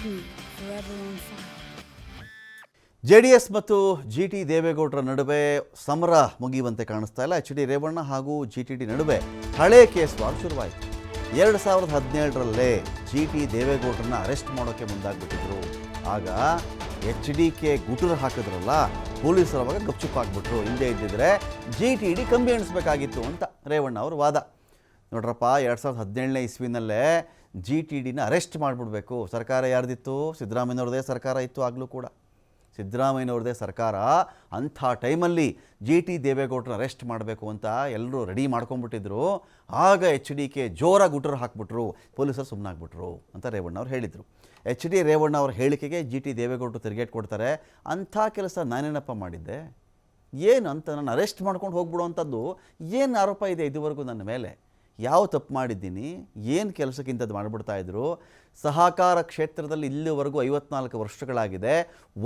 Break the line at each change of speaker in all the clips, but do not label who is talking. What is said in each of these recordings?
Hidden, forever on fire.
JDS ಮತ್ತು ಜಿಟಿ ದೇವೇಗೌಡರ ನಡುವೆ ಸಮರ ಮುಗಿಯುವಂತೆ ಕಾಣಿಸ್ತಾ ಇಲ್ಲ. ಎಚ್ ಡಿ ರೇವಣ್ಣ ಹಾಗೂ ಜಿಟಿಡಿ ನಡುವೆ ಹಳೆ ಕೇಸ್ ವಾರ್ ಶುರುವಾಯಿತು. 2017ರಲ್ಲೇ ಜಿಟಿ ದೇವೇಗೌಡರನ್ನ ಅರೆಸ್ಟ್ ಮಾಡೋಕ್ಕೆ ಮುಂದಾಗ್ಬಿಟ್ಟಿದ್ರು. ಆಗ ಎಚ್ ಡಿ ಕೆ ಗುಟುರು ಹಾಕಿದ್ರಲ್ಲ, ಪೊಲೀಸರು ಅವಾಗ ಗಪ್ಚುಪ್ಪಾಗ್ಬಿಟ್ರು. ಹಿಂದೆ ಇದ್ದಿದ್ರೆ ಜಿಟಿಡಿ ಕಂಬಿ ಎಣಿಸ್ಬೇಕಾಗಿತ್ತು ಅಂತ ರೇವಣ್ಣ ಅವ್ರ ವಾದ. ನೋಡ್ರಪ್ಪ, 2017ನೇ ಇಸ್ವಿನಲ್ಲೇ ಜಿಟಿಡಿನ ಅರೆಸ್ಟ್ ಮಾಡಿಬಿಡ್ಬೇಕು. ಸರ್ಕಾರ ಯಾರ್ದಿತ್ತು? ಸಿದ್ದರಾಮಯ್ಯನವ್ರದೇ ಸರ್ಕಾರ ಇತ್ತು. ಆಗಲೂ ಕೂಡ ಸಿದ್ದರಾಮಯ್ಯನವ್ರದೇ ಸರ್ಕಾರ. ಅಂಥ ಟೈಮಲ್ಲಿ ಜಿಟಿ ದೇವೇಗೌಡರನ್ನ ಅರೆಸ್ಟ್ ಮಾಡಬೇಕು ಅಂತ ಎಲ್ಲರೂ ರೆಡಿ ಮಾಡ್ಕೊಂಡ್ಬಿಟ್ಟಿದ್ರು. ಆಗ ಎಚ್ ಡಿ ಕೆ ಜೋರಾಗಿ ಗುಟುರು ಹಾಕ್ಬಿಟ್ರು, ಪೊಲೀಸರು ಸುಮ್ಮನಾಗ್ಬಿಟ್ರು ಅಂತ ರೇವಣ್ಣ ಅವ್ರು ಹೇಳಿದರು. ಎಚ್ ಡಿ ರೇವಣ್ಣ ಅವ್ರ ಹೇಳಿಕೆಗೆ ಜಿಟಿ ದೇವೇಗೌಡರು ತಿರುಗೇಟ್ ಕೊಡ್ತಾರೆ. ಅಂಥ ಕೆಲಸ ನಾನೇನಪ್ಪ ಮಾಡಿದ್ದೆ? ಏನು ಅಂತ ನಾನು ಅರೆಸ್ಟ್ ಮಾಡ್ಕೊಂಡು ಹೋಗ್ಬಿಡುವಂಥದ್ದು ಏನು ಆರೋಪ ಇದೆ ಇದುವರೆಗೂ ನನ್ನ ಮೇಲೆ? ಯಾವ ತಪ್ಪು ಮಾಡಿದ್ದೀನಿ? ಏನು ಕೆಲಸಕ್ಕಿಂಥದ್ದು ಮಾಡಿಬಿಡ್ತಾಯಿದ್ರು? ಸಹಕಾರ ಕ್ಷೇತ್ರದಲ್ಲಿ ಇಲ್ಲಿವರೆಗೂ 54 ವರ್ಷಗಳಾಗಿದೆ,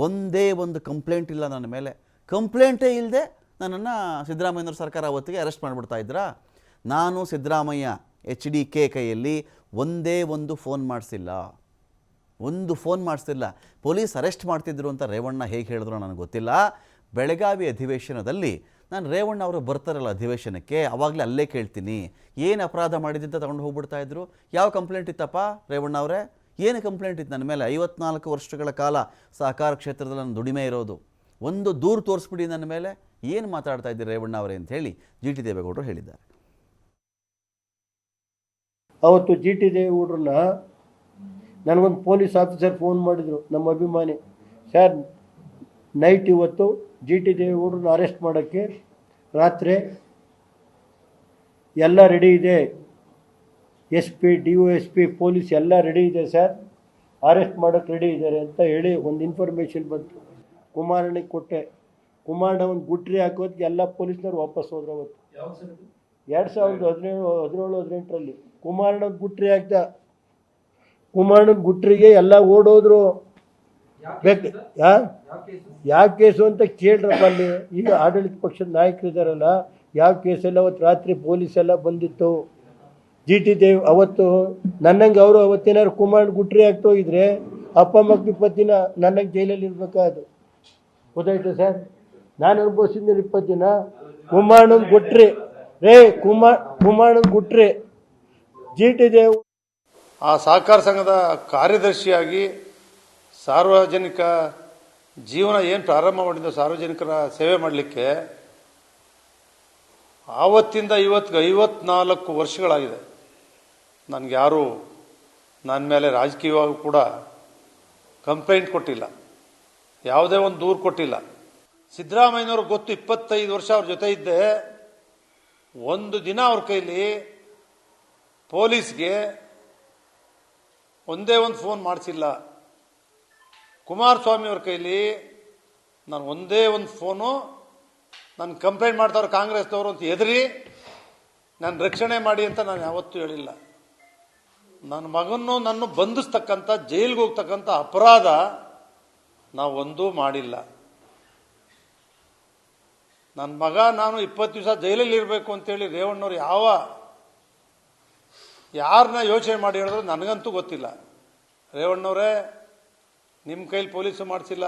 ಒಂದೇ ಒಂದು ಕಂಪ್ಲೇಂಟ್ ಇಲ್ಲ ನನ್ನ ಮೇಲೆ. ಕಂಪ್ಲೇಂಟೇ ಇಲ್ಲದೆ ನನ್ನನ್ನು ಸಿದ್ದರಾಮಯ್ಯನವ್ರ ಸರ್ಕಾರ ಅವತ್ತಿಗೆ ಅರೆಸ್ಟ್ ಮಾಡಿಬಿಡ್ತಾಯಿದ್ರಾ? ನಾನು ಸಿದ್ದರಾಮಯ್ಯ ಎಚ್ ಡಿ ಕೆ ಕೈಯಲ್ಲಿ ಒಂದೇ ಒಂದು ಫೋನ್ ಮಾಡಿಸಿಲ್ಲ, ಒಂದು ಫೋನ್ ಮಾಡಿಸಿಲ್ಲ. ಪೊಲೀಸ್ ಅರೆಸ್ಟ್ ಮಾಡ್ತಿದ್ರು ಅಂತ ರೇವಣ್ಣ ಹೇಗೆ ಹೇಳಿದ್ರು ನನಗೆ ಗೊತ್ತಿಲ್ಲ. ಬೆಳಗಾವಿ ಅಧಿವೇಶನದಲ್ಲಿ ನಾನು ರೇವಣ್ಣ ಅವರು ಬರ್ತಾರಲ್ಲ ಅಧಿವೇಶನಕ್ಕೆ, ಆವಾಗಲೇ ಅಲ್ಲೇ ಕೇಳ್ತೀನಿ, ಏನು ಅಪರಾಧ ಮಾಡಿದ್ದಂತ ತಗೊಂಡು ಹೋಗ್ಬಿಡ್ತಾಯಿದ್ರು. ಯಾವ ಕಂಪ್ಲೇಂಟ್ ಇತ್ತಪ್ಪ ರೇವಣ್ಣ ಅವರೇ? ಏನು ಕಂಪ್ಲೇಂಟ್ ಇತ್ತು ನನ್ನ ಮೇಲೆ? 54 ವರ್ಷಗಳ ಕಾಲ ಸಹಕಾರ ಕ್ಷೇತ್ರದಲ್ಲಿ ನನ್ನ ದುಡಿಮೆ ಇರೋದು, ಒಂದು ದೂರು ತೋರಿಸ್ಬಿಡಿ ನನ್ನ ಮೇಲೆ. ಏನು ಮಾತಾಡ್ತಾ ಇದ್ದೀರಿ ರೇವಣ್ಣ ಅವರೇ ಅಂತ ಹೇಳಿ ಜಿಟಿ ದೇವೇಗೌಡರು ಹೇಳಿದ್ದಾರೆ.
ಅವತ್ತು ಜಿಟಿ ದೇವೇಗೌಡರನ್ನ ನನಗೊಂದು ಪೊಲೀಸ್ ಆಫೀಸರ್ ಫೋನ್ ಮಾಡಿದರು, ನಮ್ಮ ಅಭಿಮಾನಿ. ಸರ್, ನೈಟ್ ಇವತ್ತು ಜಿಟಿ ದೇವೇಗೌಡರನ್ನ ಅರೆಸ್ಟ್ ಮಾಡೋಕ್ಕೆ ರಾತ್ರಿ ಎಲ್ಲ ರೆಡಿ ಇದೆ, ಎಸ್ ಪಿ DOSP ಪೊಲೀಸ್ ಎಲ್ಲ ರೆಡಿ ಇದೆ ಸರ್, ಅರೆಸ್ಟ್ ಮಾಡೋಕ್ಕೆ ರೆಡಿ ಇದ್ದಾರೆ ಅಂತ ಹೇಳಿ ಒಂದು ಇನ್ಫಾರ್ಮೇಷನ್ ಬಂತು. ಕುಮಾರಣ್ಣಗೆ ಕೊಟ್ಟೆ. ಕುಮಾರಣ್ಣ ಒಂದು ಗುಟ್ರಿ ಹಾಕೋದಕ್ಕೆ ಎಲ್ಲ ಪೊಲೀಸ್ನವ್ರು ವಾಪಸ್ ಹೋದ್ರು. ಅವತ್ತು 2017-18ರಲ್ಲಿ ಕುಮಾರಣ್ಣ ಗುಟ್ರಿ ಹಾಕ್ದ. ಕುಮಾರಣ್ಣನ ಗುಟ್ರಿಗೆ ಎಲ್ಲ ಓಡೋದ್ರು. ಯಾವ ಕೇಸು ಅಂತ ಕೇಳ್ರಪ್ಪ. ಅಲ್ಲಿ ಈಗ ಆಡಳಿತ ಪಕ್ಷದ ನಾಯಕರಿದ್ದಾರಲ್ಲ, ಯಾವ ಕೇಸೆಲ್ಲ ಅವತ್ತು ರಾತ್ರಿ ಪೊಲೀಸ್ ಎಲ್ಲ ಬಂದಿತ್ತು. ಜಿಟಿ ದೇವ್ ಅವತ್ತು ನನ್ನಂಗೆ ಅವರು ಅವತ್ತೇನಾದ್ರು ಕುಮಾರಣ್ಣ ಗುಟ್ರಿ ಆಗ್ತಾ ಹೋಗಿದ್ರೆ ಅಪ್ಪ ಮಕ್ಕಳು 20 ದಿನ ನನ್ನಂಗೆ ಜೈಲಲ್ಲಿ ಇರ್ಬೇಕಾದ್ರು. ಗೊತ್ತಾಯ್ತು ಸರ್? ನಾನು ಅನುಭವಿಸಿದ 20 ದಿನ ಕುಮಾರಣ್ಣನ ಗುಟ್ರಿ ಕುಮಾರಣ್ಣನ ಗುಟ್ರಿ ಜಿಟಿ ದೇವ್.
ಆ ಸಹಕಾರ ಸಂಘದ ಕಾರ್ಯದರ್ಶಿಯಾಗಿ ಸಾರ್ವಜನಿಕ ಜೀವನ ಏನು ಪ್ರಾರಂಭ ಮಾಡಿದ್ದು, ಸಾರ್ವಜನಿಕರ ಸೇವೆ ಮಾಡಲಿಕ್ಕೆ, ಆವತ್ತಿಂದ ಇವತ್ತಿಗೆ 54 ವರ್ಷಗಳಾಗಿದೆ. ನನಗ್ಯಾರೂ ನನ್ನ ಮೇಲೆ ರಾಜಕೀಯವಾಗೂ ಕೂಡ ಕಂಪ್ಲೇಂಟ್ ಕೊಟ್ಟಿಲ್ಲ, ಯಾವುದೇ ಒಂದು ದೂರು ಕೊಟ್ಟಿಲ್ಲ. ಸಿದ್ದರಾಮಯ್ಯನವ್ರಿಗೆ ಗೊತ್ತು, 25 ವರ್ಷ ಅವ್ರ ಜೊತೆ ಇದ್ದೆ. ಒಂದು ದಿನ ಅವ್ರ ಕೈಲಿ ಪೊಲೀಸ್ಗೆ ಒಂದೇ ಒಂದು ಫೋನ್ ಮಾಡಿಸಿಲ್ಲ. ಕುಮಾರಸ್ವಾಮಿ ಅವ್ರ ಕೈಲಿ ನಾನು ಒಂದೇ ಒಂದು ಫೋನು, ನಾನು ಕಂಪ್ಲೇಂಟ್ ಮಾಡ್ತಾವ್ರು ಕಾಂಗ್ರೆಸ್ನವರು ಅಂತ ಹೆದರಿ ನಾನು ರಕ್ಷಣೆ ಮಾಡಿ ಅಂತ ನಾನು ಯಾವತ್ತೂ ಹೇಳಿಲ್ಲ. ನನ್ನ ಮಗನ್ನು ನನ್ನ ಬಂಧಿಸ್ತಕ್ಕಂಥ, ಜೈಲಿಗೆ ಹೋಗ್ತಕ್ಕಂಥ ಅಪರಾಧ ನಾವು ಒಂದೂ ಮಾಡಿಲ್ಲ. ನನ್ನ ಮಗ ನಾನು 20 ದಿವಸ ಜೈಲಲ್ಲಿ ಇರಬೇಕು ಅಂತೇಳಿ ರೇವಣ್ಣವ್ರು ಯಾರನ್ನ ಯೋಚನೆ ಮಾಡಿ ಹೇಳಿದ್ರು ನನಗಂತೂ ಗೊತ್ತಿಲ್ಲ. ರೇವಣ್ಣವರೇ, ನಿಮ್ಮ ಕೈಲಿ ಪೊಲೀಸು ಮಾಡಿಸಿಲ್ಲ,